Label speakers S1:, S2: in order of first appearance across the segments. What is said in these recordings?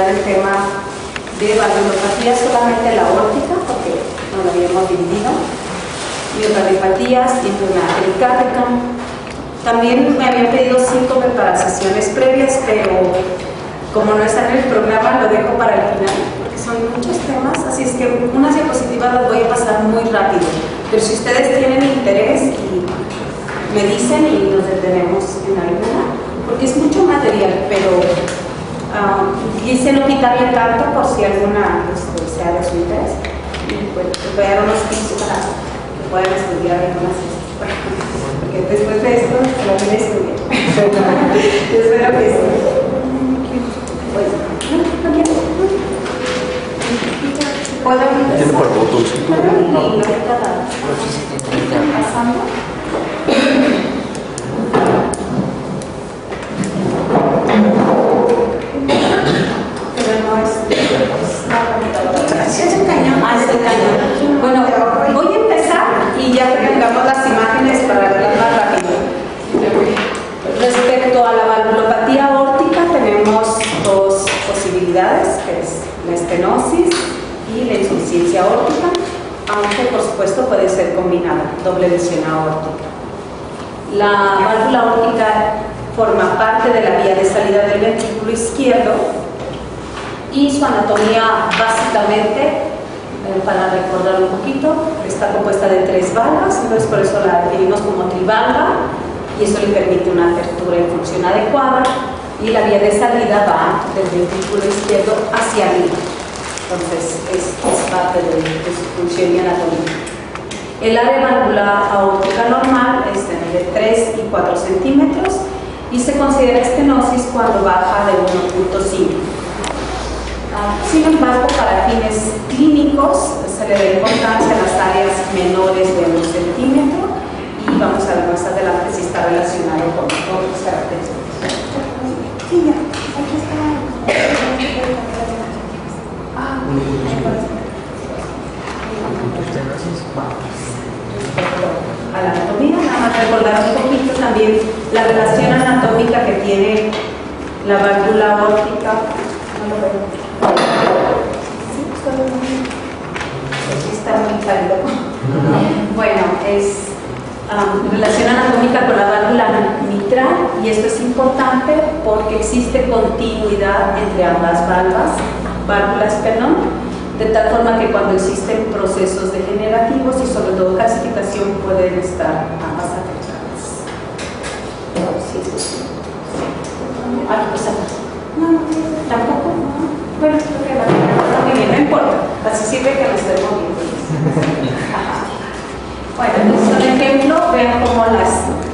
S1: abordar el tema de valvulopatía solamente la aórtica, porque no lo habíamos dividido, miocardiopatía, enfermedad pericárdica. También me habían pedido 5 preparaciones previas, pero como no está en el programa, lo dejo para el final, porque son muchos temas, así es que unas diapositivas las voy a pasar muy rápido. Pero si ustedes tienen interés, y me dicen y nos detenemos en alguna, porque es mucho material, pero quise no quitarle tanto por si alguna sea de su interés. Y pues voy a dar unos tips para que puedan estudiar algunas cosas, porque después de esto se lo voy a estudiar. Espero que sí. Pues, ¿puedo empezar?
S2: ¿Tiene por votos?
S1: Pasando. Pero no es la computadora. Es un cañón. Ah, es el cañón. Bueno, voy a empezar y ya que tengamos las imágenes para verlas más rápido. Respecto a la valvulopatía aórtica, tenemos 2 posibilidades, que es la estenosis y la insuficiencia aórtica, aunque por supuesto puede ser combinada, doble lesión aórtica. La válvula aórtica forma parte de la vía de salida del ventrículo izquierdo y su anatomía básicamente, para recordar un poquito, está compuesta de 3 valvas, entonces por eso la definimos como trivalva, y eso le permite una apertura en función adecuada, y la vía de salida va del ventrículo izquierdo hacia arriba. Entonces es parte de su función y anatomía. El área valvular aórtica normal es de 3 y 4 centímetros y se considera estenosis cuando baja de 1.5. Sin embargo, para fines clínicos se le da importancia a las áreas menores de 1 centímetro y vamos a ver más adelante si está relacionado con otras características. Sí, ya, aquí está. A la anatomía, nada más recordar un poquito también la relación anatómica que tiene la válvula aórtica. No lo veo. Sí, aquí está muy cálido. Bueno, es relación anatómica con la válvula mitral, y esto es importante porque existe continuidad entre ambas válvulas, de tal forma que cuando existen procesos degenerativos y sobre todo calcificación pueden estar ambas afectadas. No, tampoco. Bueno, creo que está muy bien, no importa. Así sirve que me estoy moviendo. Bueno, entonces un ejemplo, vean cómo las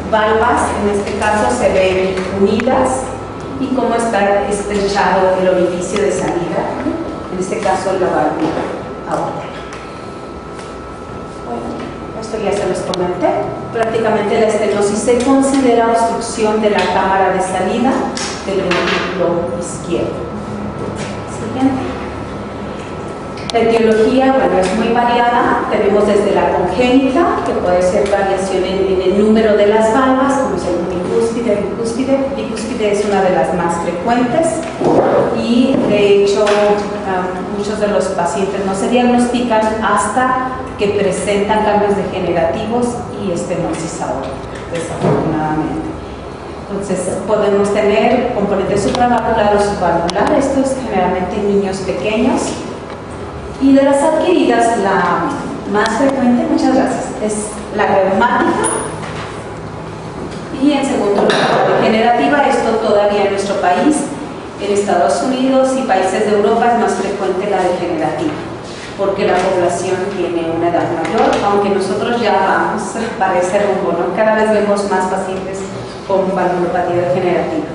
S1: valvas en este caso se ven unidas y cómo está estrechado el orificio de salida, en este caso la válvula aórtica. Bueno, esto ya se los comenté. Prácticamente la estenosis se considera obstrucción de la cámara de salida del ventrículo izquierdo. Siguiente. La etiología, bueno, es muy variada. Tenemos desde la congénita, que puede ser variación en el número de las valvas, como es el bicúspide. Bicúspide es una de las más frecuentes y de hecho muchos de los pacientes no se diagnostican hasta que presentan cambios degenerativos y estenosis aórtica, desafortunadamente. Entonces podemos tener componentes supravalvular o subvalvular, esto es generalmente en niños pequeños. Y de las adquiridas, la más frecuente, muchas gracias, es la reumática y en segundo lugar la degenerativa. Esto todavía en nuestro país, en Estados Unidos y países de Europa es más frecuente la degenerativa, porque la población tiene una edad mayor, aunque nosotros ya vamos para ese rumbo, ¿no? Cada vez vemos más pacientes con valvulopatía degenerativa.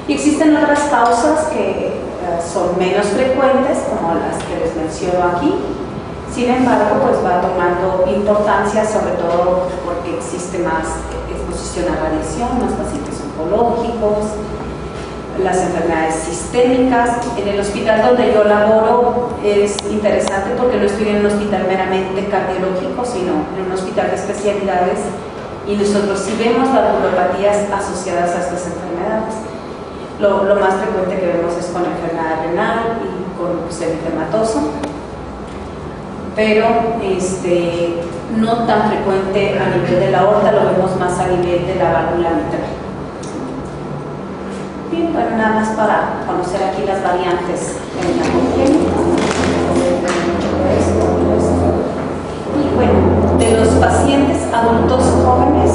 S1: Y existen otras causas que son menos frecuentes, como las que les menciono aquí. Sin embargo, pues va tomando importancia, sobre todo porque existe más exposición a radiación, más pacientes oncológicos, las enfermedades sistémicas. En el hospital donde yo laboro es interesante porque no estoy en un hospital meramente cardiológico, sino en un hospital de especialidades, y nosotros sí vemos valvulopatías asociadas a estas enfermedades. Lo más frecuente que vemos es con enfermedad renal, eritematoso, pero no tan frecuente a nivel de la aorta, lo vemos más a nivel de la válvula mitral. Bien, bueno, nada más para conocer aquí las variantes en la congénita. Y bueno, de los pacientes adultos jóvenes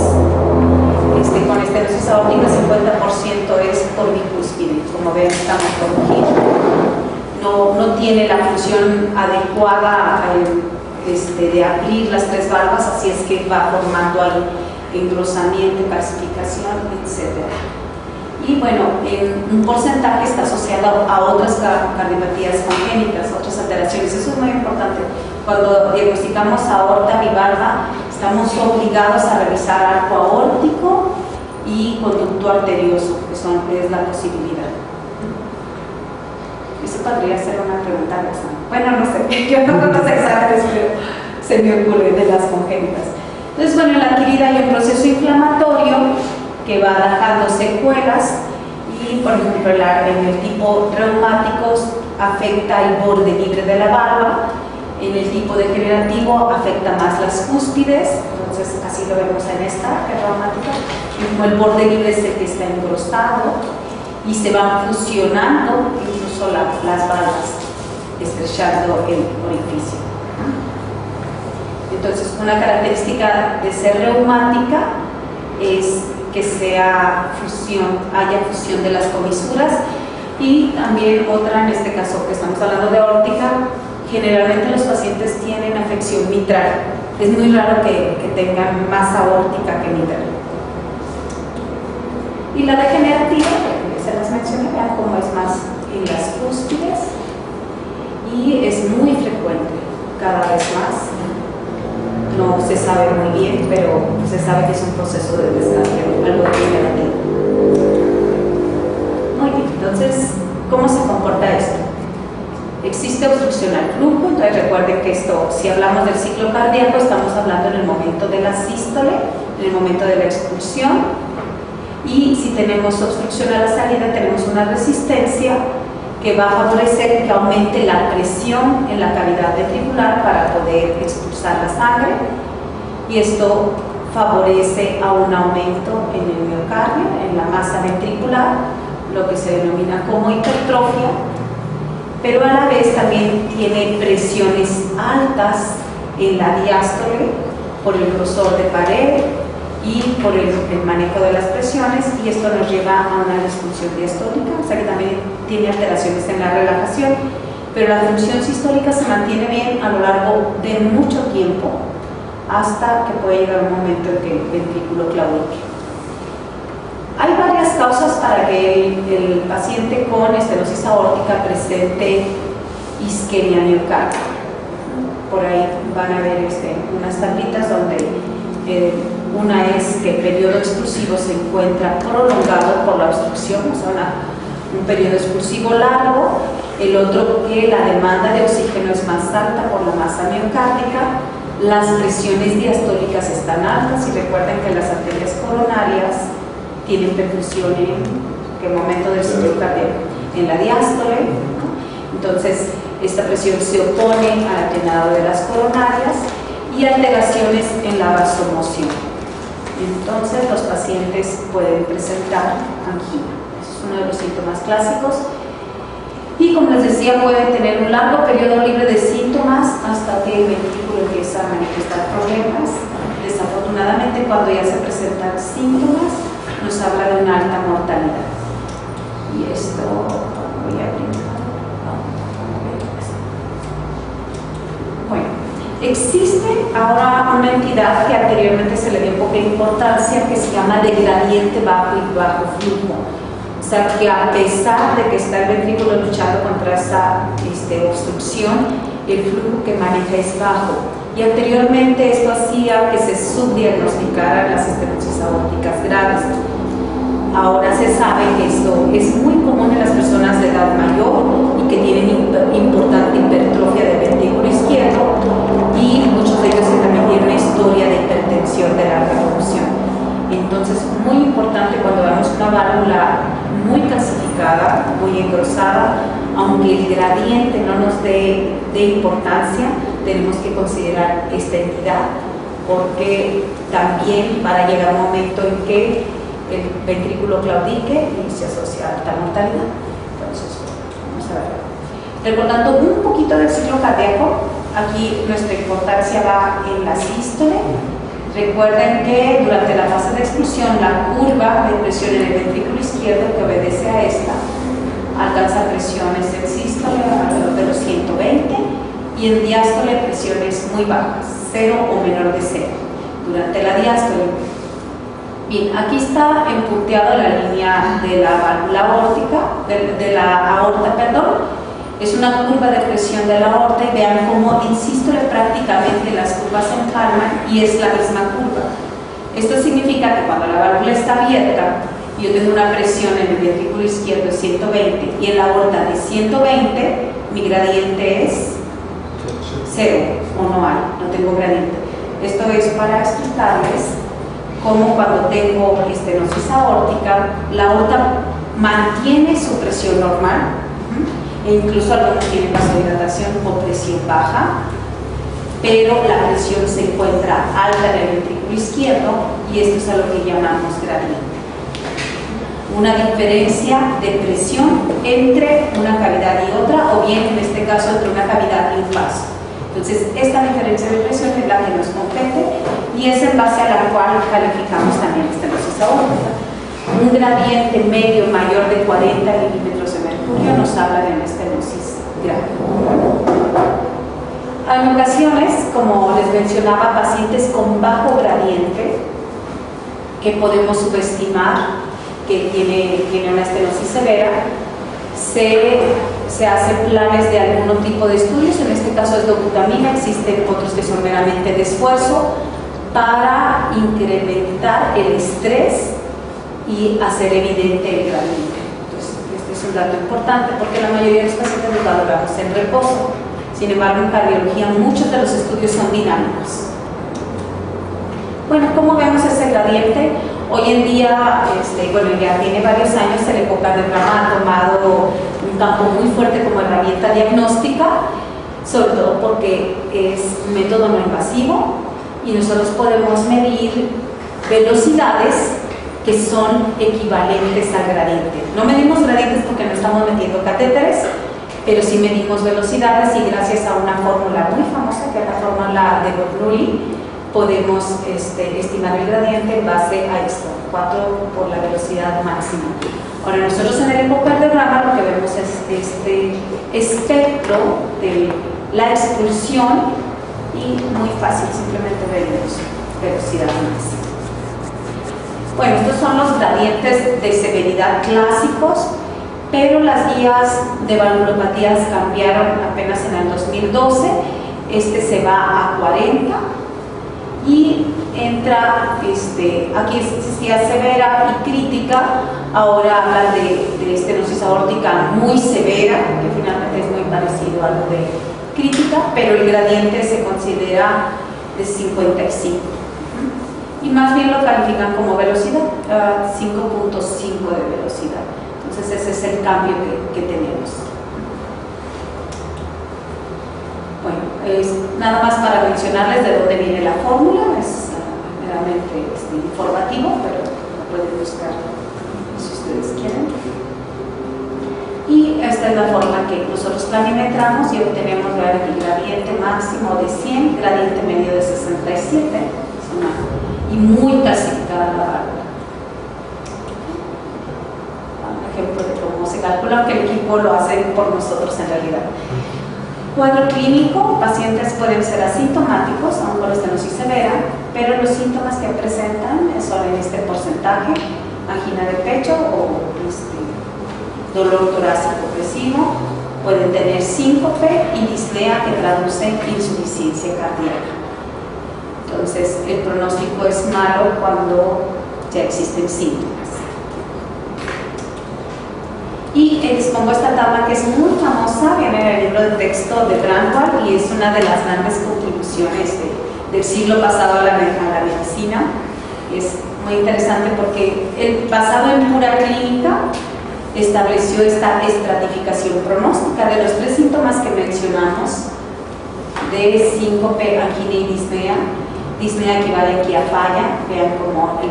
S1: con estenosis aórtica, 50% es por bicúspide. Como ven, estamos por aquí. No tiene la función adecuada de abrir las tres valvas, así es que va formando ahí engrosamiento, calcificación, etc. Y bueno, un porcentaje está asociado a otras cardiopatías congénitas, otras alteraciones. Eso es muy importante. Cuando diagnosticamos aorta bivalva, estamos obligados a revisar arco aórtico y conducto arterioso, que es la posibilidad. Eso podría ser una pregunta bastante. Bueno, no sé, yo no conozco exámenes, pero se me ocurre de las congénitas. Entonces, bueno, en la adquirida hay un proceso inflamatorio que va dejando secuelas y, por ejemplo, en el tipo reumáticos afecta el borde libre de la valva, en el tipo degenerativo afecta más las cúspides, entonces así lo vemos en esta, que es reumática, y como el borde libre es el que está engrosado y se van fusionando incluso las valvas, estrechando el orificio. Entonces, una característica de ser reumática es que haya fusión de las comisuras, y también otra, en este caso que estamos hablando de aórtica, generalmente los pacientes tienen afección mitral. Es muy raro que tengan más aórtica que mitral. Y la degenerativa, que se las mencioné, vean cómo es más en las cúspides, y es muy frecuente, cada vez más. No se sabe muy bien, pero se sabe que es un proceso de desgaste, algo degenerativo. Muy bien, entonces, ¿cómo se comporta esto? Existe obstrucción al flujo, entonces recuerden que esto, si hablamos del ciclo cardíaco, estamos hablando en el momento de la sístole, en el momento de la expulsión, y si tenemos obstrucción a la salida, tenemos una resistencia que va a favorecer que aumente la presión en la cavidad ventricular para poder expulsar la sangre, y esto favorece a un aumento en el miocardio, en la masa ventricular, lo que se denomina como hipertrofia, pero a la vez también tiene presiones altas en la diástole por el grosor de pared y por el manejo de las presiones, y esto nos lleva a una disfunción diastólica, o sea que también tiene alteraciones en la relajación, pero la función sistólica se mantiene bien a lo largo de mucho tiempo hasta que puede llegar un momento en que el ventrículo claudique. Hay varias causas para que el paciente con estenosis aórtica presente isquemia miocárdica. Por ahí van a ver unas tablitas donde una es que el periodo expulsivo se encuentra prolongado por la obstrucción, o sea, un periodo expulsivo largo. El otro, que la demanda de oxígeno es más alta por la masa miocárdica. Las presiones diastólicas están altas, y recuerden que las arterias coronarias tienen perfusión en el momento del ciclo cardíaco en la diástole, ¿no? Entonces, esta presión se opone al llenado de las coronarias, y alteraciones en la vasomoción. Entonces, los pacientes pueden presentar angina. Ese es uno de los síntomas clásicos. Y como les decía, pueden tener un largo periodo libre de síntomas hasta que el ventrículo empieza a manifestar problemas. Desafortunadamente, cuando ya se presentan síntomas, nos habla de una alta mortalidad. Y esto voy a brincar. Bueno, existe ahora una entidad que anteriormente se le dio poca importancia, que se llama de gradiente bajo y bajo flujo. O sea, que a pesar de que está el ventrículo luchando contra esa obstrucción, el flujo que maneja es bajo. Y anteriormente esto hacía que se subdiagnosticaran las estenosis aórticas graves. Ahora se sabe que esto es muy común en las personas de edad mayor y que tienen importante hipertrofia del ventrículo izquierdo, y muchos de ellos también tienen una historia de hipertensión de larga evolución. Entonces, muy importante cuando vemos una válvula muy calcificada, muy engrosada, aunque el el gradiente no nos dé de importancia, tenemos que considerar esta entidad, porque también para llegar a un momento en que el ventrículo claudique y se asocia a alta mortalidad. Entonces, vamos a ver. Recordando un poquito del ciclo cardíaco, aquí nuestra importancia va en la sístole. Recuerden que durante la fase de expulsión, la curva de presión en el ventrículo izquierdo, que obedece a esta, alcanza presiones en sístole alrededor de los 120 y en diástole presiones muy bajas, 0 o menor de 0, durante la diástole. Bien, aquí está empunteada la línea de la válvula aórtica, de la aorta, perdón. Es una curva de presión de la aorta y vean cómo, insisto, prácticamente las curvas se empalman y es la misma curva. Esto significa que cuando la válvula está abierta, yo tengo una presión en el ventrículo izquierdo de 120 y en la aorta de 120, mi gradiente es 0 o no hay, no tengo gradiente. Esto es para explicarles cómo cuando tengo estenosis aórtica, la aorta mantiene su presión normal, e incluso algunos tienen vasodilatación con presión baja, pero la presión se encuentra alta en el ventrículo izquierdo y esto es a lo que llamamos gradiente. Una diferencia de presión entre una cavidad y otra, o bien en este caso entre una cavidad y un vaso. Entonces, esta diferencia de presión es la que nos compete y es en base a la cual calificamos también estenosis aórtica. Un gradiente medio mayor de 40 milímetros de mercurio nos habla de una estenosis grave. En ocasiones, como les mencionaba, pacientes con bajo gradiente que podemos subestimar que tiene una estenosis severa, se hacen planes de algún tipo de estudios, en este caso es dobutamina, existen otros que son meramente de esfuerzo, para incrementar el estrés y hacer evidente el gradiente. Entonces, este es un dato importante porque la mayoría de los pacientes los valoramos en reposo. Sin embargo, en cardiología muchos de los estudios son dinámicos. Bueno, ¿cómo vemos ese gradiente? Hoy en día, bueno, ya tiene varios años, el ecocardiograma ha tomado un campo muy fuerte como herramienta diagnóstica, sobre todo porque es método no invasivo y nosotros podemos medir velocidades que son equivalentes al gradiente. No medimos gradientes porque no estamos metiendo catéteres, pero sí medimos velocidades y gracias a una fórmula muy famosa que es la fórmula de Bernoulli podemos estimar el gradiente en base a esto, 4 por la velocidad máxima. Ahora nosotros en el ecocardiograma lo que vemos es este espectro de la expulsión y muy fácil, simplemente vemos velocidad máxima. Bueno, estos son los gradientes de severidad clásicos, pero las guías de valvulopatías cambiaron apenas en el 2012. Este se va a 40 y entra, aquí existía severa y crítica, ahora hablan de estenosis aórtica muy severa, que finalmente es muy parecido a lo de crítica, pero el gradiente se considera de 55. Y más bien lo califican como velocidad, 5.5 de velocidad. Entonces ese es el cambio que tenemos. Bueno, es nada más para mencionarles de dónde viene la fórmula, es meramente informativo, pero lo pueden buscar si ustedes quieren. Y esta es la forma que nosotros planimetramos y obtenemos el gradiente máximo de 100, gradiente medio de 67, y muy clasificada la válvula. Un ejemplo de cómo se calcula, aunque el equipo lo hace por nosotros en realidad. Cuadro clínico, pacientes pueden ser asintomáticos, aún con estenosis severa, pero los síntomas que presentan son en este porcentaje: angina de pecho o dolor torácico opresivo, pueden tener síncope y disnea que traduce insuficiencia cardíaca. Entonces, el pronóstico es malo cuando ya existen síntomas. Y expongo esta tabla que es muy famosa, viene en el libro de texto de Brandwald y es una de las grandes contribuciones del siglo pasado a la medicina. Es muy interesante porque basado en pura clínica, estableció esta estratificación pronóstica de los 3 síntomas que mencionamos, de síncope, angina y disnea. Disnea equivale aquí a falla, vean como el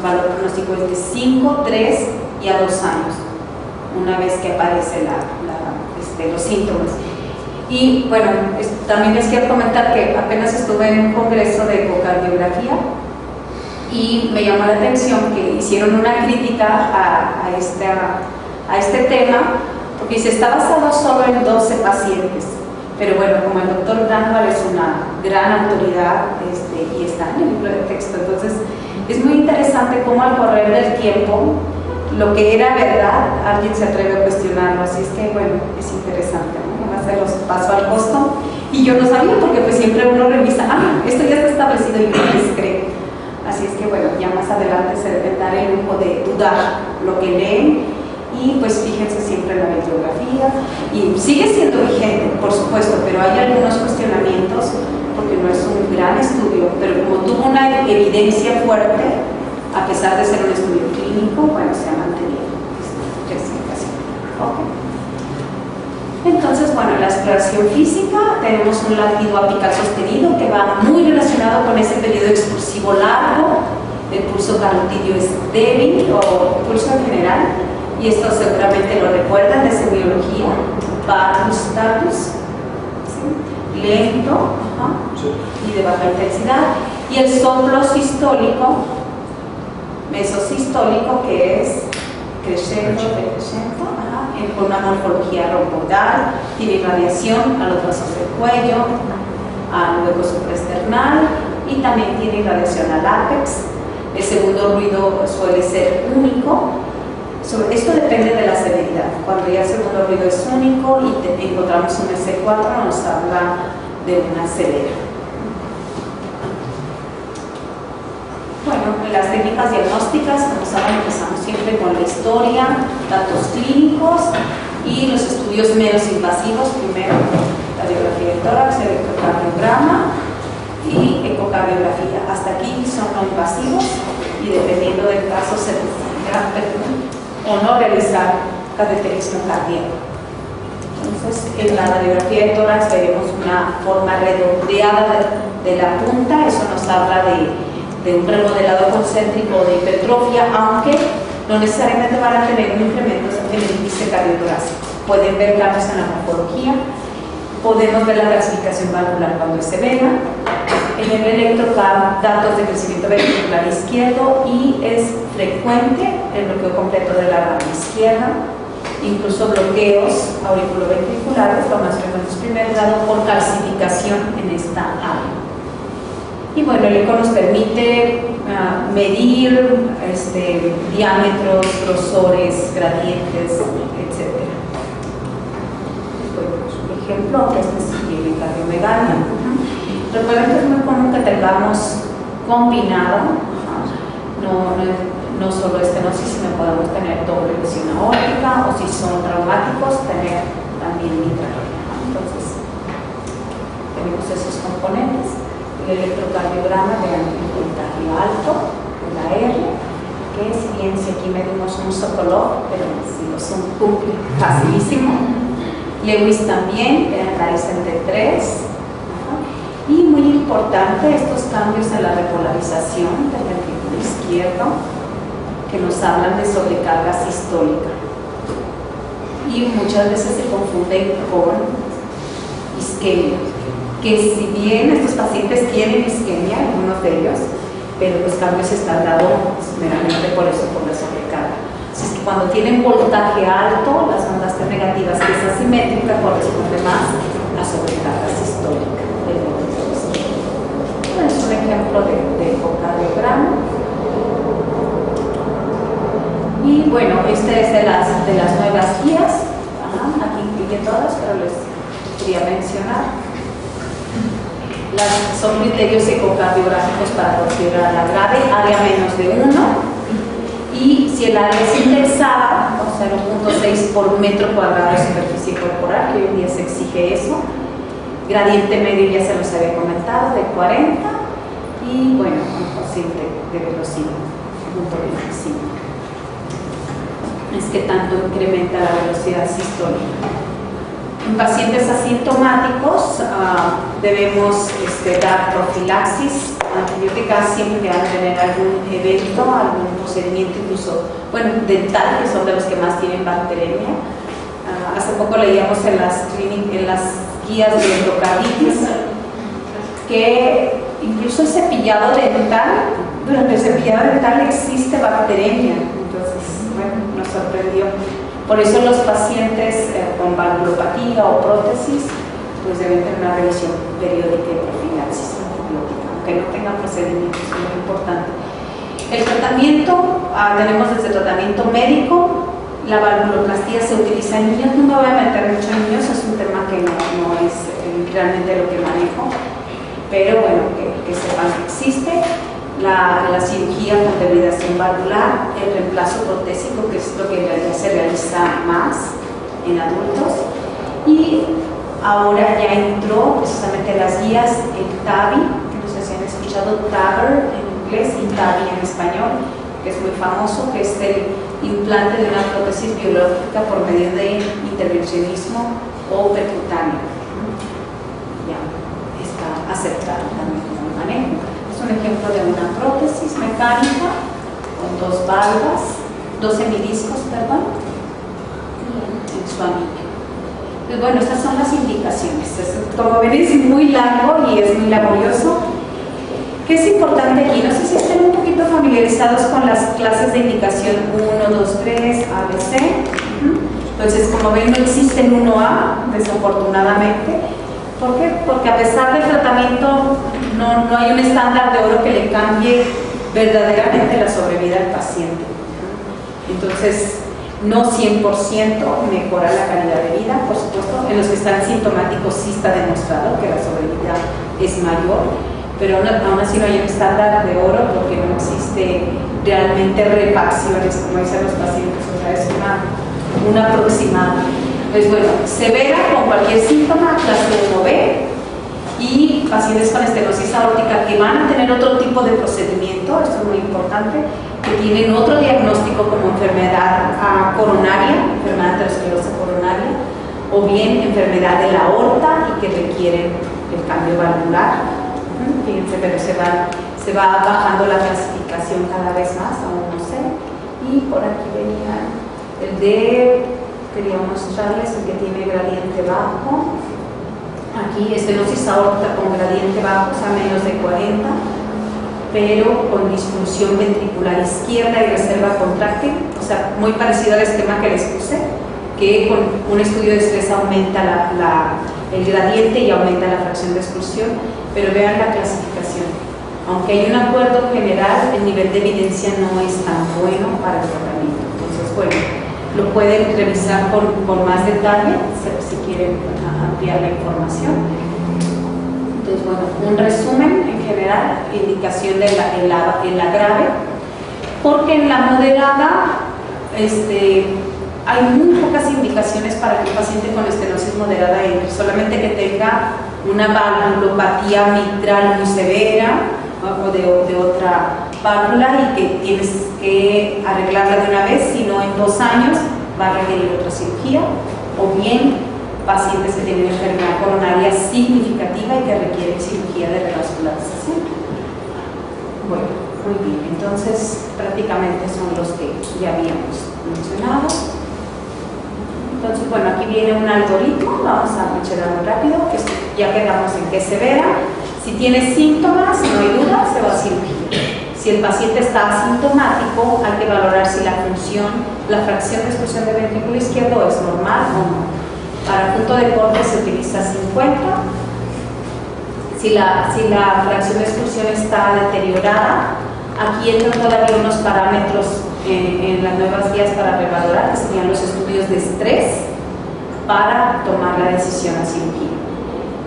S1: valor pronóstico es de 5, 3 y a 2 años, una vez que aparecen los síntomas. Y bueno, también les quiero comentar que apenas estuve en un congreso de ecocardiografía y me llamó la atención que hicieron una crítica a este tema, porque se está basado solo en 12 pacientes. Pero bueno, como el doctor Brandwald es una gran autoridad y está en el libro de texto, entonces es muy interesante cómo al correr del tiempo lo que era verdad, alguien se atreve a cuestionarlo, así es que bueno, es interesante, ¿no? Se los paso al costo y yo no sabía porque pues siempre uno revisa, esto ya está establecido y uno les cree, así es que bueno, ya más adelante se debe dar el lujo de dudar lo que leen. Y pues fíjense siempre en la bibliografía y sigue siendo vigente, por supuesto, pero hay algunos cuestionamientos porque no es un gran estudio, pero como tuvo una evidencia fuerte, a pesar de ser un estudio clínico, bueno, se ha mantenido esta clasificación. Entonces, bueno, la exploración física, tenemos un latido apical sostenido que va muy relacionado con ese periodo expulsivo largo, el pulso carotidio es débil o pulso en general. Y esto seguramente lo recuerdan de semiología, vagus status, ¿sí? Lento y de baja intensidad. Y el soplo sistólico, mesosistólico, que es crescendo, decrescendo, con una morfología romboidal, tiene irradiación a los vasos del cuello, al hueco supraesternal y también tiene irradiación al ápex. El segundo ruido suele ser único. Esto depende de la severidad. Cuando ya el segundo ruido es único y encontramos un S4, nos habla de una severa. Bueno, las técnicas diagnósticas, como saben, empezamos siempre con la historia, datos clínicos y los estudios menos invasivos. Primero, radiografía del tórax, electrocardiograma y ecocardiografía. Hasta aquí son no invasivos y dependiendo del caso se decidirá o no realizar cateterismo cardíaco. Entonces, en la radiografía de tórax veremos una forma redondeada de la punta, eso nos habla de un remodelado concéntrico de hipertrofia, aunque no necesariamente van a tener un incremento en el índice cardiotorácico. Pueden ver cambios en la morfología, podemos ver la clasificación valvular cuando es severa. En el electrocardiograma, datos de crecimiento ventricular izquierdo y es frecuente el bloqueo completo de la rama izquierda, incluso bloqueos auriculoventriculares, formación de primer grado por calcificación en esta área. Y bueno, el eco nos permite medir diámetros, grosores, gradientes, etc. Por ejemplo, tiene cardiomegalia. Recuerden que es muy común que tengamos combinado, no solo estenosis, sino podemos tener doble lesión aórtica o si son traumáticos, tener también mitralgia. Entonces, tenemos esos componentes. El electrocardiograma de voltaje alto, la R, que si bien si aquí medimos un Sokolov, pero si no son cumple facilísimo. Lewis también, la ST3. Y muy importante estos cambios en la repolarización del ventrículo izquierdo que nos hablan de sobrecarga sistólica y muchas veces se confunden con isquemia, que si bien estos pacientes tienen isquemia, algunos de ellos, pero los cambios están dados meramente por eso, por la sobrecarga. Así es que cuando tienen voltaje alto, las ondas T negativas, que es asimétrica, corresponde más a sobrecarga sistólica. Es un ejemplo de ecocardiograma. Y bueno, este es de las nuevas guías. Aquí incluye todas, pero les quería mencionar. Son criterios ecocardiográficos para considerar la grave, área menos de 1. Y si el área es indexada, o sea, 0.6 por metro cuadrado de superficie corporal, que hoy en día se exige eso. Gradiente medio ya se los había comentado, de 40, y bueno, un cociente de velocidad, 0.25. es que tanto incrementa la velocidad sistólica. En pacientes asintomáticos debemos dar profilaxis antibiótica siempre que van a tener algún evento, algún procedimiento, incluso, dental, que son de los que más tienen bacteremia. Hace poco leíamos en las guías de endocarditis que incluso el cepillado dental, durante el cepillado dental existe bacteremia. Entonces, nos sorprendió. Por eso los pacientes con valvulopatía o prótesis pues deben tener una revisión periódica de profilaxis antibiótica, aunque no tengan procedimientos, es muy importante. El tratamiento, tenemos desde tratamiento médico. La valvuloplastía se utiliza en niños, no me voy a meter mucho en niños, es un tema que no es realmente lo que manejo, pero que sepan que existe. La cirugía con debridación valvular, el reemplazo protésico, que es lo que en realidad se realiza más en adultos, y ahora ya entró precisamente las guías el TAVI, que no sé si han escuchado TAVR en inglés y TAVI en español, que es muy famoso, que es el implante de una prótesis biológica por medio de intervencionismo o percutáneo. Ya está aceptado también como manejo. Es un ejemplo de una prótesis mecánica con 2 valvas, 2 semidiscos, en su anillo. Pues estas son las indicaciones. Como ven, es muy largo y es muy laborioso. ¿Qué es importante aquí? No sé si estén un poquito familiarizados con las clases de indicación 1, 2, 3, ABC. Entonces, como ven, no existen 1A, desafortunadamente. ¿Por qué? Porque a pesar del tratamiento no hay un estándar de oro que le cambie verdaderamente la sobrevida al paciente. Entonces, no 100% mejora la calidad de vida, por supuesto. En los que están sintomáticos sí está demostrado que la sobrevida es mayor, pero aún así no hay un estándar de oro porque no existe realmente refacciones, como dicen los pacientes, o sea, es una aproximada. Pues severa con cualquier síntoma, clase 1B, y pacientes con estenosis aórtica que van a tener otro tipo de procedimiento, esto es muy importante, que tienen otro diagnóstico como enfermedad coronaria, enfermedad de aterosclerosis coronaria, o bien enfermedad de la aorta y que requieren el cambio valvular. Fíjense, pero se va bajando la clasificación cada vez más a 1C, y por aquí venía el de... Quería mostrarles el que tiene gradiente bajo. Aquí estenosis aórtica con gradiente bajo, o sea, menos de 40, pero con disfunción ventricular izquierda y reserva contráctil, o sea, muy parecido al esquema que les puse, que con un estudio de estrés aumenta el gradiente y aumenta la fracción de exclusión, pero vean la clasificación. Aunque hay un acuerdo general, el nivel de evidencia no es tan bueno para el tratamiento. Entonces, lo pueden revisar con más detalle si quieren ampliar la información. Entonces, un resumen en general, indicación de la grave, porque en la moderada hay muy pocas indicaciones para que un paciente con estenosis moderada entre, solamente que tenga una valvulopatía mitral muy severa o de otra válvula y que tienes que arreglarla de una vez, si no en 2 años va a requerir otra cirugía, o bien pacientes que tienen enfermedad coronaria significativa y que requieren cirugía de revascularización. Muy bien, entonces prácticamente son los que ya habíamos mencionado. Entonces, aquí viene un algoritmo, vamos a mencionarlo rápido, que ya quedamos en que es severa. Si tiene síntomas, no hay duda, se va a cirugía. Si el paciente está asintomático, hay que valorar si la fracción de exclusión de ventrículo izquierdo es normal o no. Para punto de corte se utiliza 50. Si la fracción de exclusión está deteriorada, aquí entran todavía unos parámetros en las nuevas guías para revalorar, que serían los estudios de estrés para tomar la decisión a cirugía.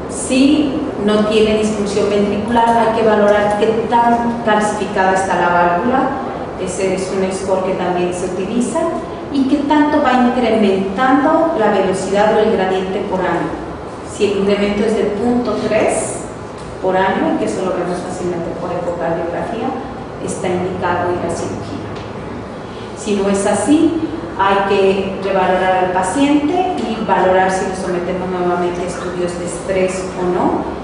S1: Si no tiene disfunción ventricular, hay que valorar qué tan calcificada está la válvula, ese es un score que también se utiliza, y qué tanto va incrementando la velocidad o el gradiente por año. Si el incremento es de 0.3 por año, que eso lo vemos fácilmente por ecocardiografía, está indicado ir a cirugía. Si no es así, hay que revalorar al paciente y valorar si lo sometemos nuevamente a estudios de estrés o no.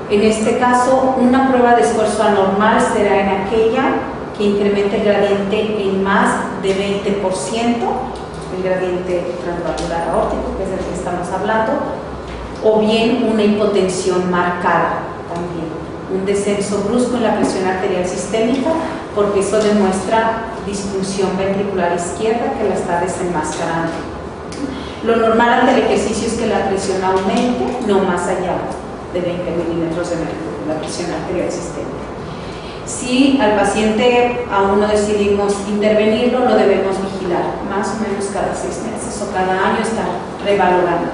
S1: En este caso, una prueba de esfuerzo anormal será en aquella que incremente el gradiente en más de 20%, el gradiente transvalvular aórtico, que es del que estamos hablando, o bien una hipotensión marcada también, un descenso brusco en la presión arterial sistémica, porque eso demuestra disfunción ventricular izquierda que la está desenmascarando. Lo normal ante el ejercicio es que la presión aumente, no más allá de 20 milímetros de mercurio, la presión arterial sistémica. Si al paciente aún no decidimos intervenirlo, lo debemos vigilar, más o menos cada 6 meses o cada año estar revalorando.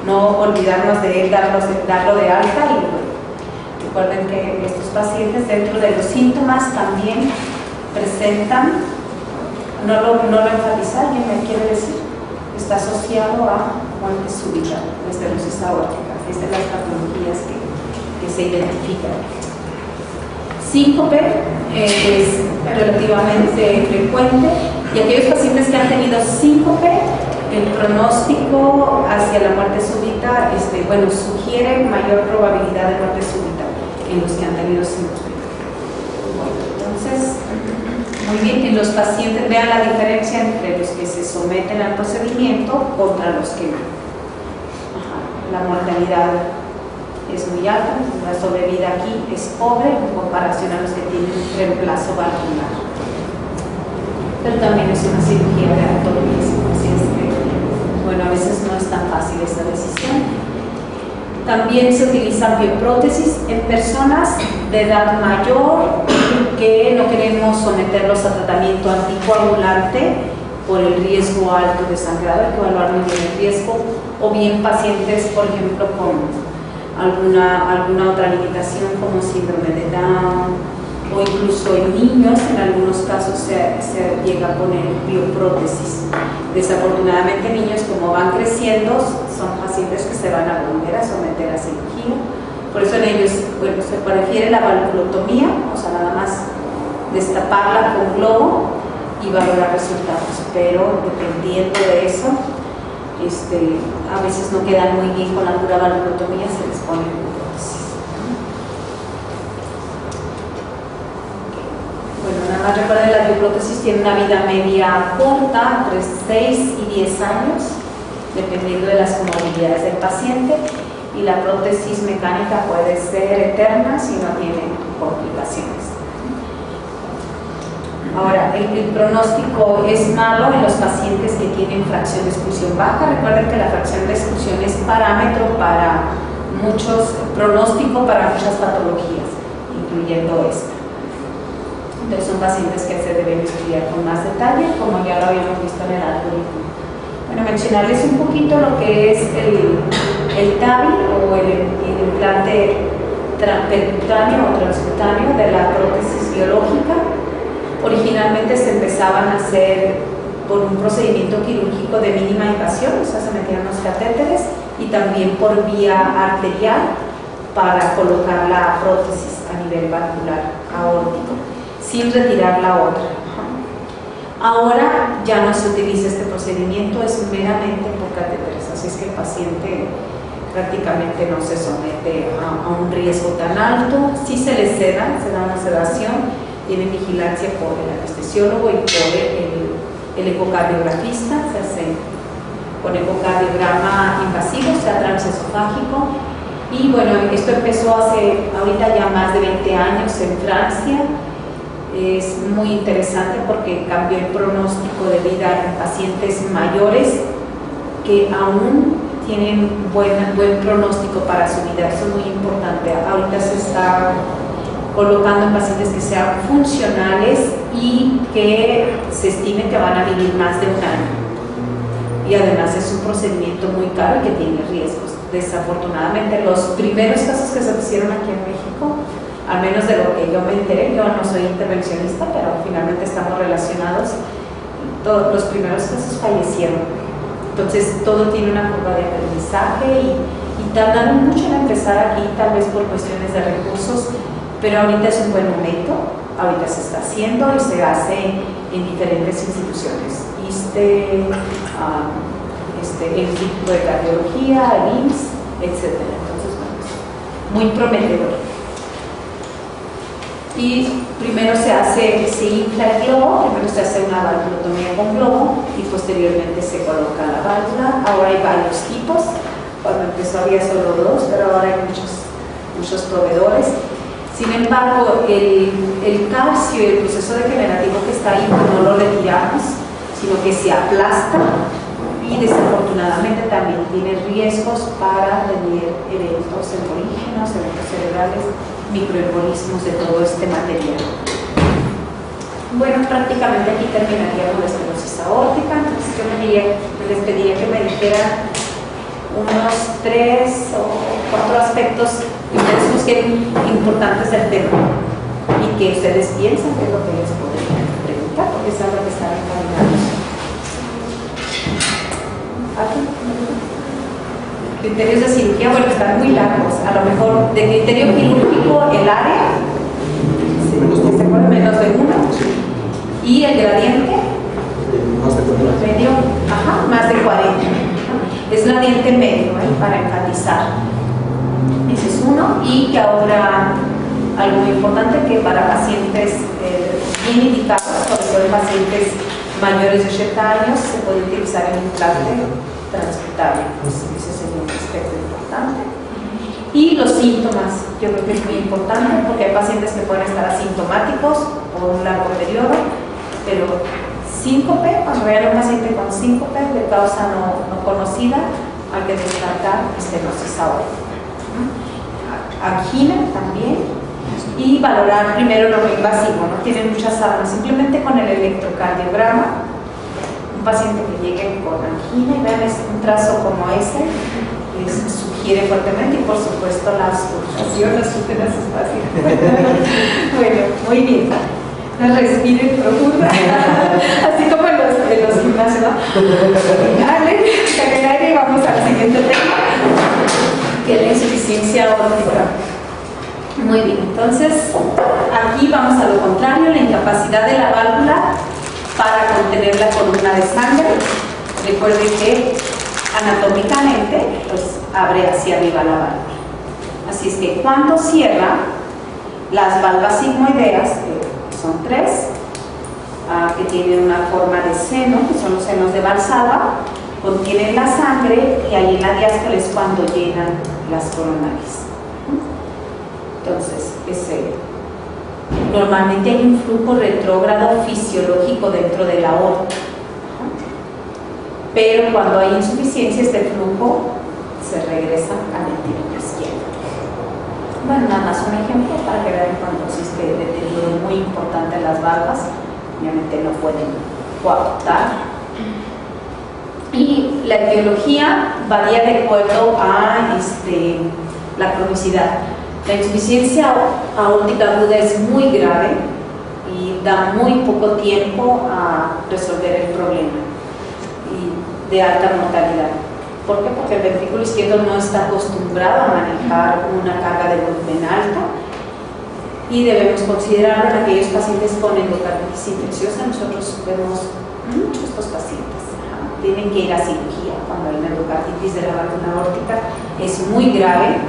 S1: No olvidarnos de él, darlo de alta y bueno, recuerden que estos pacientes dentro de los síntomas también presentan, no lo enfatiza, ¿alguien me quiere decir? Está asociado a muerte súbita, estenosis aórtica, es de las patologías que se identifican. Síncope es relativamente frecuente y aquellos pacientes que han tenido síncope, el pronóstico hacia la muerte súbita sugiere mayor probabilidad de muerte súbita en los que han tenido síncope. Bueno, entonces, muy bien, en los pacientes vean la diferencia entre los que se someten al procedimiento contra los que no. La mortalidad es muy alta, la sobrevida aquí es pobre en comparación a los que tienen reemplazo valvular. Pero también es una cirugía de alto riesgo, así es que, bueno, a veces no es tan fácil esta decisión. También se utilizan bioprótesis en personas de edad mayor que no queremos someterlos a tratamiento anticoagulante por el riesgo alto de sangrado, hay que evaluar muy bien el riesgo, o bien pacientes, por ejemplo, con alguna otra limitación como síndrome de Down, o incluso en niños, en algunos casos se llega a poner bioprótesis. Desafortunadamente niños, como van creciendo, son pacientes que se van a volver a someter a cirugía. Por eso en ellos, bueno, se prefiere la valvulotomía, o sea, nada más destaparla con globo y valorar resultados, pero dependiendo de eso, a veces no quedan muy bien con la pura valvulotomía, se les pone prótesis. Bueno, nada más recuerden, la bioprótesis tiene una vida media corta, entre 6 y 10 años, dependiendo de las comorbilidades del paciente, y la prótesis mecánica puede ser eterna si no tiene complicaciones. Ahora, el pronóstico es malo en los pacientes que tienen fracción de expulsión baja. Recuerden que la fracción de expulsión es parámetro para pronóstico para muchas patologías, incluyendo esta. Entonces son pacientes que se deben estudiar con más detalle, como ya lo habíamos visto en el algoritmo. Bueno, mencionarles un poquito lo que es el TAVI o el implante percutáneo o transcutáneo de la prótesis biológica. Originalmente se empezaban a hacer por un procedimiento quirúrgico de mínima invasión, o sea, se metían los catéteres, y también por vía arterial para colocar la prótesis a nivel valvular aórtico, sin retirar la otra. Ahora ya no se utiliza este procedimiento, es meramente por catéteres, así es que el paciente prácticamente no se somete a un riesgo tan alto. Sí se le se da una sedación, tienen vigilancia por el anestesiólogo y por el ecocardiografista, se hace con ecocardiograma invasivo, o sea, transesofágico. Y bueno, esto empezó ahorita ya más de 20 años en Francia. Es muy interesante porque cambió el pronóstico de vida en pacientes mayores que aún tienen buen pronóstico para su vida. Eso es muy importante. Ahorita se está colocando en pacientes que sean funcionales y que se estime que van a vivir más de un año. Y además es un procedimiento muy caro y que tiene riesgos. Desafortunadamente, los primeros casos que se hicieron aquí en México, al menos de lo que yo me enteré, yo no soy intervencionista, pero finalmente estamos relacionados, todos los primeros casos fallecieron. Entonces, todo tiene una curva de aprendizaje y tardaron mucho en empezar aquí, tal vez por cuestiones de recursos, pero ahorita es un buen momento, ahorita se está haciendo y se hace en diferentes instituciones. Y ISSSTE, el Instituto de Cardiología, el IMSS, etc. Entonces, bueno, muy prometedor. Y primero se infla el globo, primero se hace una valvulotomía con globo y posteriormente se coloca la válvula. Ahora hay varios tipos, cuando empezó había solo 2, pero ahora hay muchos proveedores. Sin embargo, el calcio y el proceso degenerativo que está ahí no lo retiramos, sino que se aplasta y desafortunadamente también tiene riesgos para tener eventos embolígenos, eventos cerebrales, microembolismos de todo este material. Bueno, prácticamente aquí terminaríamos la estenosis aórtica. Entonces yo les pediría que me dijeran unos 3 o 4 aspectos que ustedes busquen importantes del tema y que ustedes piensan que es lo que les podría preguntar, porque es algo que están encaminados. Criterios de cirugía, bueno, están muy largos. A lo mejor de criterio quirúrgico el área se pone menos de 1 y el gradiente medio, más de 40. Es gradiente medio, para enfatizar. Ese es uno. Y que ahora algo muy importante, que para pacientes bien indicados, sobre todo en pacientes mayores de 80 años, se puede utilizar el implante transcutáneo. Ese es un aspecto importante. Y los síntomas, yo creo que es muy importante, porque hay pacientes que pueden estar asintomáticos por un largo periodo, pero síncope, cuando vean a un paciente con síncope de causa no conocida, hay que descartar estenosis aórtica. Angina también, y valorar primero lo invasivo, no tienen muchas armas, simplemente con el electrocardiograma. Un paciente que llegue con angina y vean un trazo como ese, sugiere fuertemente, y por supuesto las pulsaciones súperas espaciales. Bueno, muy bien. Respiren profundo, así como en los gimnasios, ¿no? Inhalen, saquen aire y vamos al siguiente tema, que es la insuficiencia aórtica. Muy bien, entonces aquí vamos a lo contrario, la incapacidad de la válvula para contener la columna de sangre. Recuerden que anatómicamente pues abre hacia arriba la válvula. Así es que cuando cierra, las valvas sigmoideas, son 3, que tienen una forma de seno, que son los senos de Valsalva, contienen la sangre y ahí en la diástole es cuando llenan las coronarias. Entonces, normalmente hay un flujo retrógrado fisiológico dentro de la aorta, pero cuando hay insuficiencia, este flujo se regresa al ventrículo izquierdo. Bueno, nada más un ejemplo para que vean cuando existe deterioro muy importante en las valvas, obviamente no pueden coaptar. Y la etiología varía de acuerdo a la cronicidad. La insuficiencia aórtica aguda es muy grave y da muy poco tiempo a resolver el problema y de alta mortalidad. ¿Por qué? Porque el ventrículo izquierdo no está acostumbrado a manejar una carga de volumen alta y debemos considerar en aquellos pacientes con endocarditis infecciosa. Nosotros vemos muchos de estos pacientes. Tienen que ir a cirugía cuando hay una endocarditis de la válvula aórtica, es muy grave.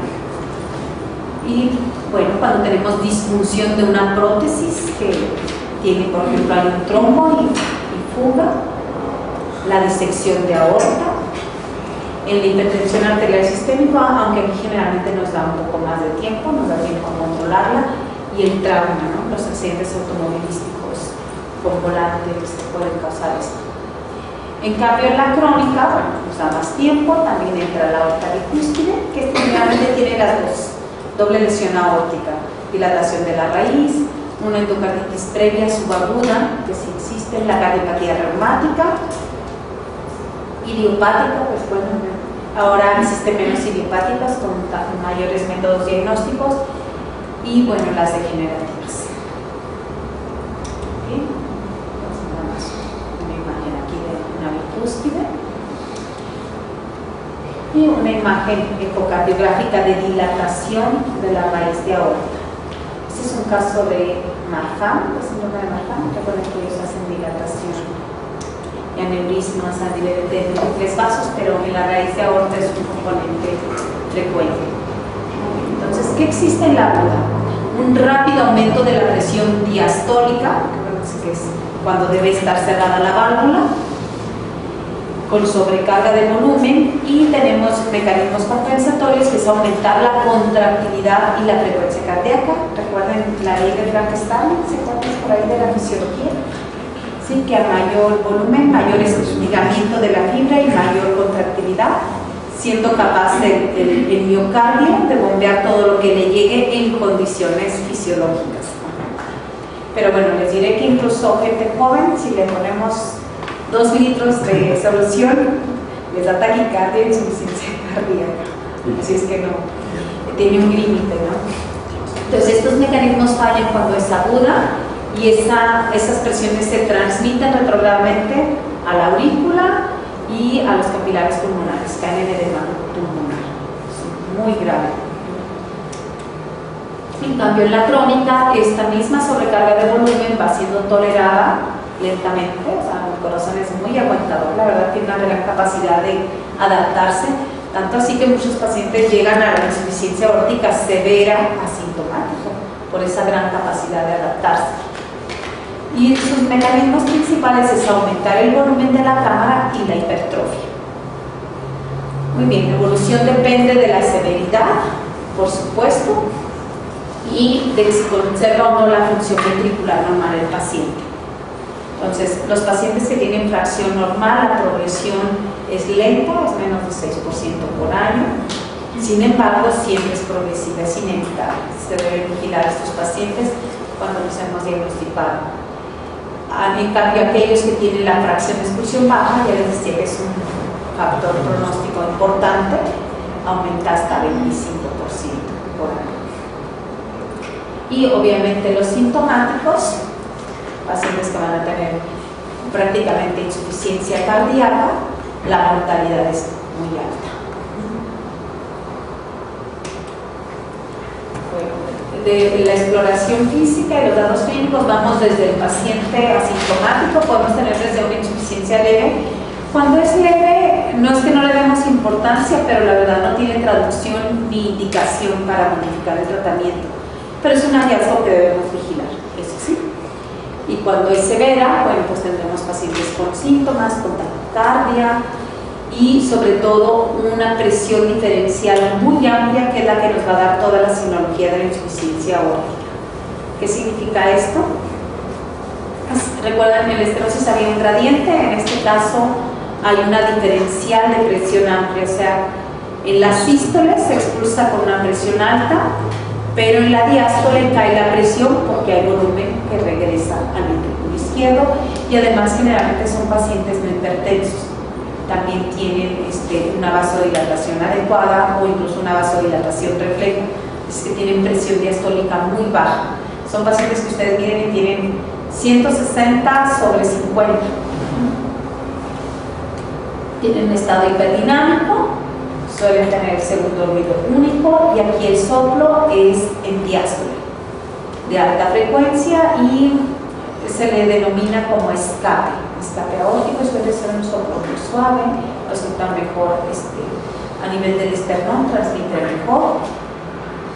S1: Y bueno, cuando tenemos disfunción de una prótesis que tiene, por ejemplo, hay un trombo y fuga, la disección de aorta, en la hipertensión arterial sistémica, aunque aquí generalmente nos da un poco más de tiempo, nos da tiempo a controlarla, y el trauma, ¿no? Los accidentes automovilísticos con volantes pueden causar esto. En cambio, en la crónica, bueno, nos da más tiempo, también entra la aorta bicúspide, que generalmente tiene las dos: doble lesión aórtica, dilatación de la raíz, una endocarditis previa subaguda, que si existe, la cardiopatía reumática, idiopática, pues bueno, ahora existen menos idiopáticas con mayores métodos diagnósticos, y bueno, las degenerativas. ¿Okay? Entonces, nada más una imagen aquí de una bicúspide y una imagen ecocardiográfica de dilatación de la raíz de aorta. Este es un caso de Marfan, el síndrome de Marfan, recuerden que ellos hacen dilatación y aneurismas a nivel de múltiples vasos, pero en la raíz de aorta es un componente frecuente. Entonces, ¿qué existe en la aguda? Un rápido aumento de la presión diastólica, que es cuando debe estar cerrada la válvula, con sobrecarga de volumen, y tenemos mecanismos compensatorios que es aumentar la contractilidad y la frecuencia cardíaca. Recuerden la ley de Frankenstein, ¿se acuerdan por ahí de la fisiología? Sí, que a mayor volumen, mayor estiramiento de la fibra y mayor contractilidad, siendo capaz el miocardio de bombear todo lo que le llegue en condiciones fisiológicas. Pero bueno, les diré que incluso gente joven, si le ponemos 2 litros de solución, les da taquicardia e insuficiencia cardíaca. Así es que no, tiene un límite, ¿no? Entonces estos mecanismos fallan cuando es aguda y esas presiones se transmiten retrógradamente a la aurícula y a los capilares pulmonares, caen en edema pulmonar. Es muy grave. En cambio, en la crónica, esta misma sobrecarga de volumen va siendo tolerada lentamente, o sea, el corazón es muy aguantador, la verdad tiene una gran capacidad de adaptarse, tanto así que muchos pacientes llegan a la insuficiencia aórtica severa asintomática, por esa gran capacidad de adaptarse. Y sus mecanismos principales es aumentar el volumen de la cámara y la hipertrofia. Muy bien, la evolución depende de la severidad, por supuesto, y de si conserva o no la función ventricular normal del paciente. Entonces, los pacientes que tienen fracción normal, la progresión es lenta, es menos de 6% por año. Sin embargo, siempre es progresiva, es inevitable. Se deben vigilar a estos pacientes cuando los hemos diagnosticado. En cambio, aquellos que tienen la fracción de expulsión baja, ya les decía que es un factor pronóstico importante, aumenta hasta 25% por año. Y obviamente los sintomáticos, pacientes que van a tener prácticamente insuficiencia cardíaca, la mortalidad es muy alta. Bueno, de la exploración física y los datos clínicos vamos desde el paciente asintomático, podemos tener desde una insuficiencia leve. Cuando es leve, no es que no le demos importancia, pero la verdad no tiene traducción ni indicación para modificar el tratamiento. Pero es un hallazgo que debemos vigilar, eso sí. Y cuando es severa, bueno, pues tendremos pacientes con síntomas, con taquicardia y sobre todo una presión diferencial muy amplia, que es la que nos va a dar toda la sinología de la insuficiencia aórtica. ¿Qué significa esto? Pues, recuerdan, en la estenosis había un gradiente, en este caso hay una diferencial de presión amplia, o sea, en la sístole se expulsa con una presión alta, pero en la diástole cae la presión porque hay volumen que regresa al ventrículo izquierdo, y además generalmente son pacientes no hipertensos. También tienen una vasodilatación adecuada o incluso una vasodilatación refleja, es que tienen presión diastólica muy baja. Son pacientes que ustedes miren y tienen 160/50. Tienen un estado hiperdinámico, suelen tener segundo ruido único, y aquí el soplo es en diástole de alta frecuencia y se le denomina como escape aórtico. Suele ser un soplo muy suave, resulta mejor a nivel del esternón, transmite mejor.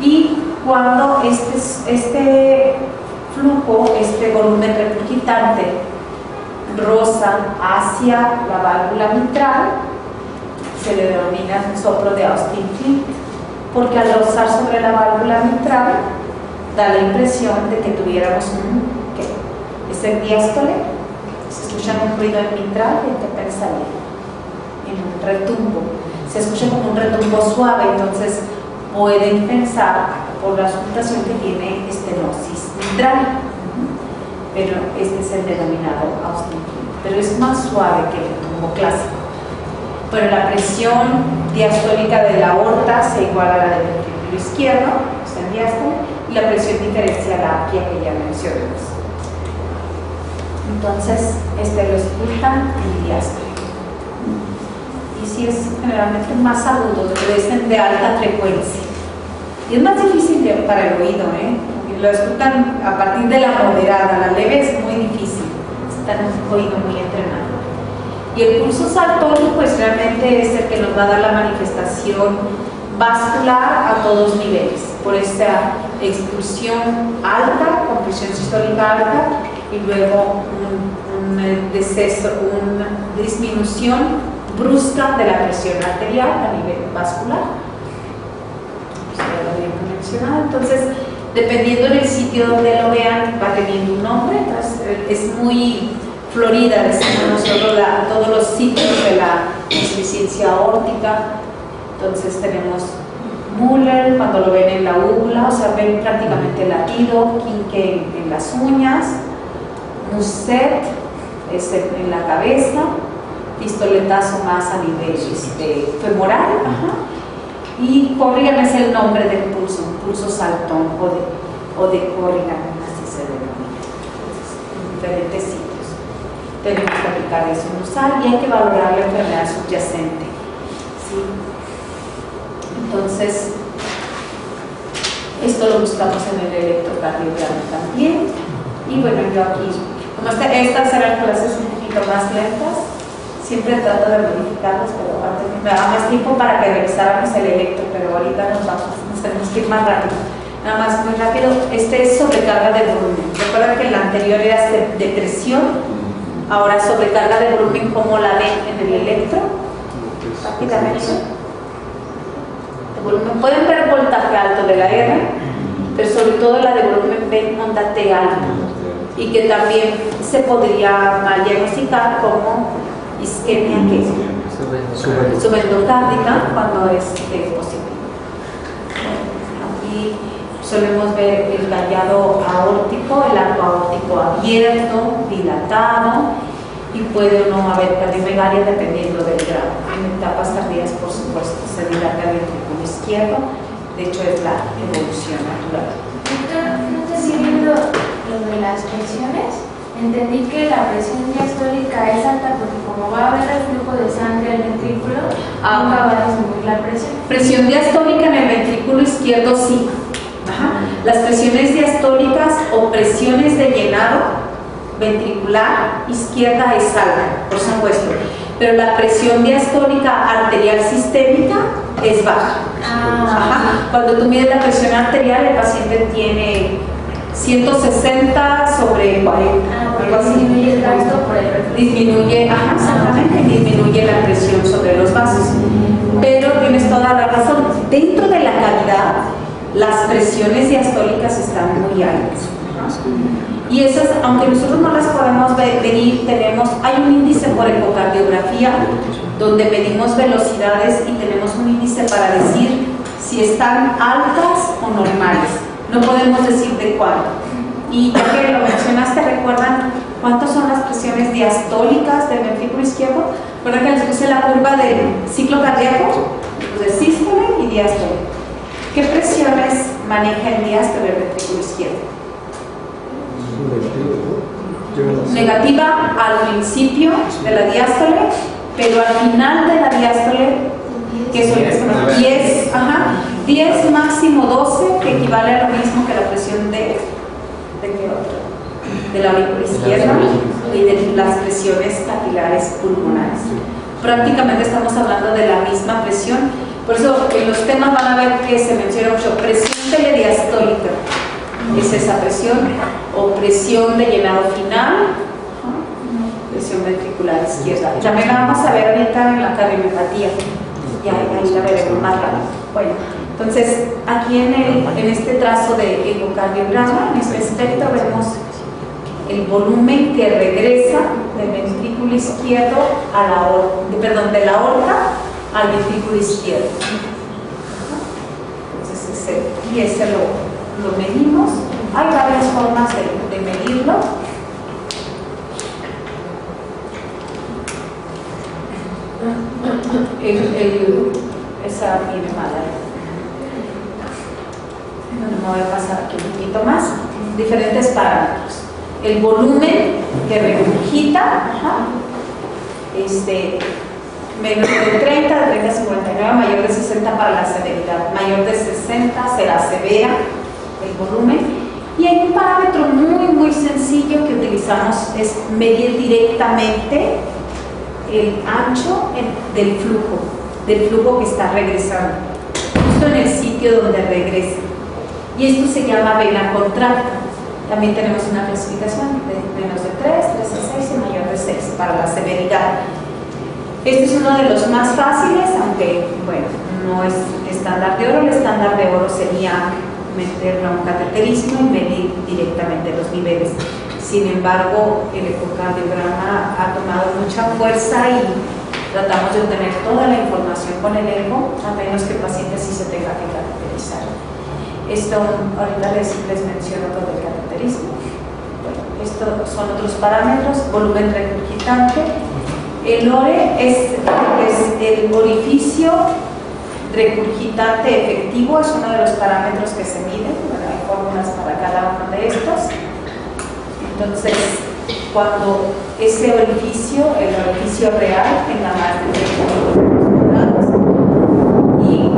S1: Y cuando este flujo, este volumen regurgitante roza hacia la válvula mitral, se le denomina un soplo de Austin Fleet, porque al rozar sobre la válvula mitral da la impresión de que tuviéramos ese diástole, se escucha un ruido en mitral y en qué pensaría, en un retumbo, se escucha como un retumbo suave. Entonces pueden pensar por la auscultación que tiene estenosis mitral, pero este es el denominado Austin Fleet, pero es más suave que el retumbo clásico. Bueno, la presión diastólica de la aorta se iguala a la del ventrículo izquierdo, está en diástole, y la presión diferencial amplia que ya mencionamos. Entonces, lo escuchan en diástole. Y si es generalmente más agudo, deben de alta frecuencia. Y es más difícil para el oído, lo escuchan a partir de la moderada, la leve es muy difícil, está en un oído muy entrenado. Y el pulso saltón pues realmente es el que nos va a dar la manifestación vascular a todos niveles, por esta expulsión alta, con presión sistólica alta, y luego un deceso, una disminución brusca de la presión arterial a nivel vascular. Entonces, dependiendo del sitio donde lo vean, va teniendo un nombre. Entonces, es muy florida, decimos nosotros, todos los sitios de la insuficiencia aórtica. Entonces tenemos Müller, cuando lo ven en la úvula, o sea, ven prácticamente latido, quinque en las uñas, Muset es en la cabeza, pistoletazo más a nivel femoral, y Corrigan es el nombre del pulso, pulso saltón o de Corrigan, así se denomina. En diferentes sitios tenemos que aplicar eso sinusal y hay que valorar la enfermedad subyacente, ¿sí? Entonces, esto lo buscamos en el electrocardiograma también. Y bueno, yo aquí, como estas eran clases un poquito más lentas, siempre trato de modificarlas, pero antes me daba más tiempo para que revisáramos el electro, pero ahorita nos tenemos que ir más rápido. Nada más, muy rápido, este es sobrecarga de volumen. Recuerda que el anterior era de presión, ahora sobrecarga de volumen, ¿cómo la ven en el electro? Rápidamente. Volumen. Pueden ver el voltaje alto de la R, pero sobre todo la de volumen ven onda T alta, y que también se podría mal diagnosticar como isquemia, que es subendocárdica, cuando es posible. Aquí solemos ver el vallado aórtico, el arco aórtico abierto, dilatado, y puede o no haber cardiomegalia dependiendo del grado. En etapas tardías, por supuesto, se dilata el ventrículo izquierdo, de hecho es la evolución natural.
S2: No te sirviendo lo de las presiones. Entendí que la presión diastólica es alta porque como va a haber el flujo de sangre al ventrículo, nunca va a disminuir la presión.
S1: Presión diastólica en el ventrículo izquierdo sí. Las presiones diastólicas o presiones de llenado ventricular izquierda es alta, por supuesto, pero la presión diastólica arterial sistémica es baja. Cuando tú mides la presión arterial, el paciente tiene 160 sobre 40, algo así.
S2: Disminuye el gasto por el reflujo.
S1: Disminuye, exactamente, disminuye la presión sobre los vasos. Pero tienes toda la razón, dentro de la cavidad, las presiones diastólicas están muy altas. Y esas, aunque nosotros no las podemos medir, hay un índice por ecocardiografía donde medimos velocidades y tenemos un índice para decir si están altas o normales. No podemos decir de cuánto. Y ya que lo mencionaste, ¿recuerdan cuántas son las presiones diastólicas del ventrículo izquierdo? ¿Recuerdan que les puse la curva del ciclo cardíaco? De sístole y diástole. ¿Qué presiones maneja el diástole del ventrículo izquierdo? Negativa al principio de la diástole, pero al final de la diástole, que son 10, máximo 12, que equivale a lo mismo que la presión de la aurícula izquierda y de las presiones capilares pulmonares. Prácticamente estamos hablando de la misma presión, por eso en los temas van a ver que se menciona mucho presión telediastólica. Es esa presión, o presión de llenado final, presión ventricular izquierda. También la vamos a ver ahorita en la cardiomiopatía, ya ahí la veremos más rápido. Bueno, entonces aquí en este trazo de ecocardiograma, en este espectro, vemos el volumen que regresa del ventrículo izquierdo a de la aorta al ventrículo izquierdo. Entonces ese lo medimos. Hay varias formas de medirlo. Esa viene mala. Me voy a pasar aquí un poquito más. Diferentes parámetros. El volumen que regurgita, menos de 30, de 30 a 59, mayor de 60 para la severidad. Mayor de 60 será severa el volumen. Y hay un parámetro muy sencillo que utilizamos, es medir directamente el ancho del flujo que está regresando, justo en el sitio donde regresa. Y esto se llama vena contracta. También tenemos una clasificación de menos de 3, 3 a 6 y mayor de 6 para la severidad. Este es uno de los más fáciles, aunque, bueno, no es estándar de oro. El estándar de oro sería meterlo a un cateterismo y medir directamente los niveles. Sin embargo, el ecocardiograma ha tomado mucha fuerza y tratamos de obtener toda la información con el eco, a menos que el paciente sí se tenga que cateterizar. Esto, ahorita les menciono lo del cateterismo. Bueno, estos son otros parámetros: volumen regurgitante. El ORE es el orificio regurgitante efectivo, es uno de los parámetros que se miden. Bueno, hay fórmulas para cada uno de estos. Entonces, cuando ese orificio, el orificio real, tenga más de 30 y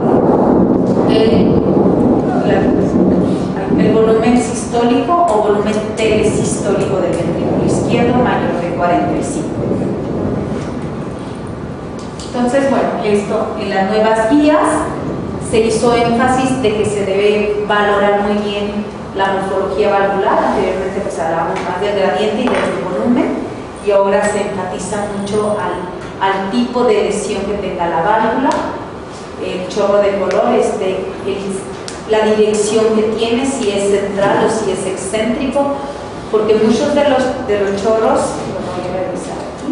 S1: el volumen sistólico o volumen telesistólico del ventrículo izquierdo mayor de 45. Entonces, bueno, esto en las nuevas guías se hizo énfasis de que se debe valorar muy bien la morfología valvular. Anteriormente pues hablábamos más del gradiente y del volumen, y ahora se enfatiza mucho al tipo de lesión que tenga la válvula, el chorro de color, la dirección que tiene, si es central o si es excéntrico, porque muchos de los chorros, lo voy a revisar aquí,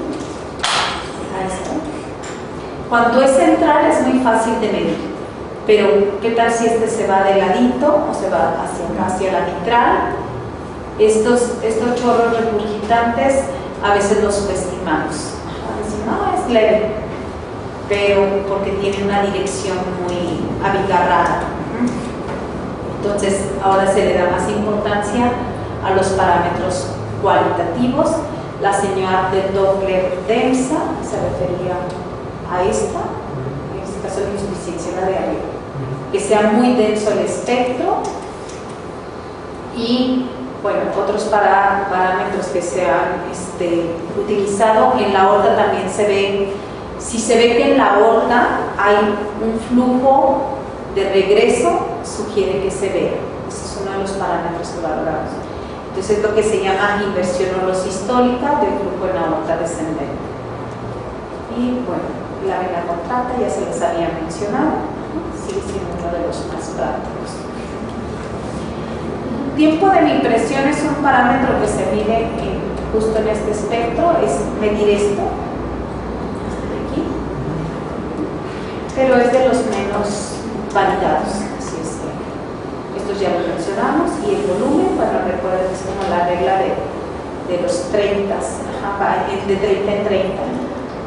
S1: ahí está. Cuando es central es muy fácil de medir, pero ¿qué tal si este se va de ladito o se va hacia la mitral? Estos chorros regurgitantes a veces los subestimamos. A veces no, es leve, pero porque tiene una dirección muy abigarrada. Entonces ahora se le da más importancia a los parámetros cualitativos. La señal de Doppler densa se refería a esta, en este caso de insuficiencia de arriba, que sea muy denso el espectro. Y bueno, otros parámetros que se han utilizado en la aorta también se ve. Si se ve que en la aorta hay un flujo de regreso, sugiere que se vea. Ese es uno de los parámetros que valoramos. Entonces es lo que se llama inversión holosistólica del flujo en la aorta descendente. Y bueno, la vena contracta ya se les había mencionado, sigue siendo uno de los más prácticos. Tiempo de mi presión es un parámetro que se mide justo en este espectro, es medir esto, aquí, pero es de los menos validados, así es que estos ya los mencionamos. Y el volumen, bueno, recuerden que es como la regla de los 30, de 30 en 30,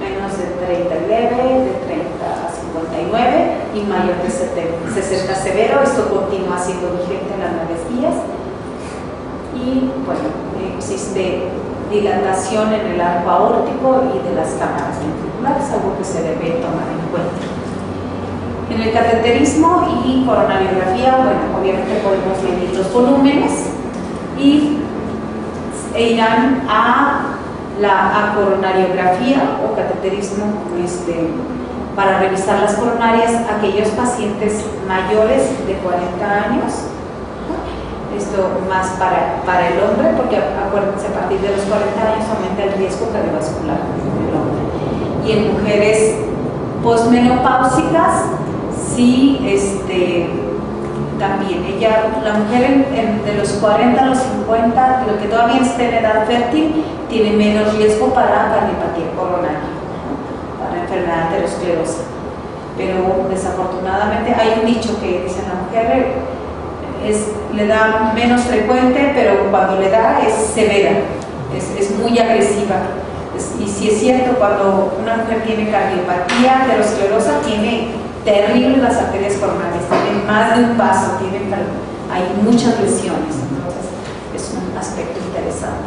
S1: menos de 30 leve, de 30 a 59 y mayor de 60 severo. Esto continúa siendo vigente en las nuevas guías. Y bueno, existe dilatación en el arco aórtico y de las cámaras ventriculares, algo que se debe tomar en cuenta. En el cateterismo y coronariografía, bueno, obviamente podemos medir los volúmenes e irán a la coronariografía o cateterismo para revisar las coronarias aquellos pacientes mayores de 40 años. Esto más para el hombre, porque acuérdense, a partir de los 40 años aumenta el riesgo cardiovascular en el hombre. Y en mujeres posmenopáusicas, sí, también la mujer de los 40 a los 50, lo que todavía esté en edad fértil, tiene menos riesgo para cardiopatía coronaria, para enfermedad aterosclerosa. Pero desafortunadamente hay un dicho que dice: la mujer le da menos frecuente, pero cuando le da es severa, es muy agresiva. Y si es cierto, cuando una mujer tiene cardiopatía aterosclerosa, tiene terribles las arterias coronarias, tienen más de un vaso, hay muchas lesiones. Entonces es un aspecto interesante.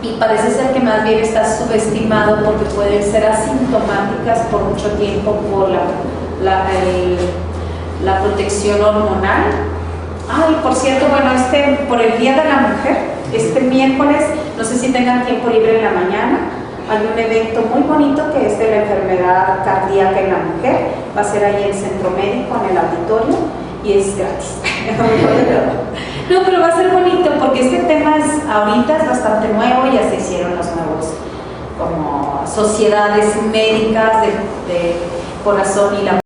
S1: Y parece ser que más bien está subestimado, porque pueden ser asintomáticas por mucho tiempo por la protección hormonal. Y por cierto, bueno, por el Día de la Mujer, este miércoles, no sé si tengan tiempo libre en la mañana, Hay un evento muy bonito que es de la enfermedad cardíaca en la mujer, va a ser ahí en el Centro Médico, en el auditorio, y es gratis. No, pero va a ser bonito porque este tema ahorita es bastante nuevo, ya se hicieron los nuevos como sociedades médicas de corazón y la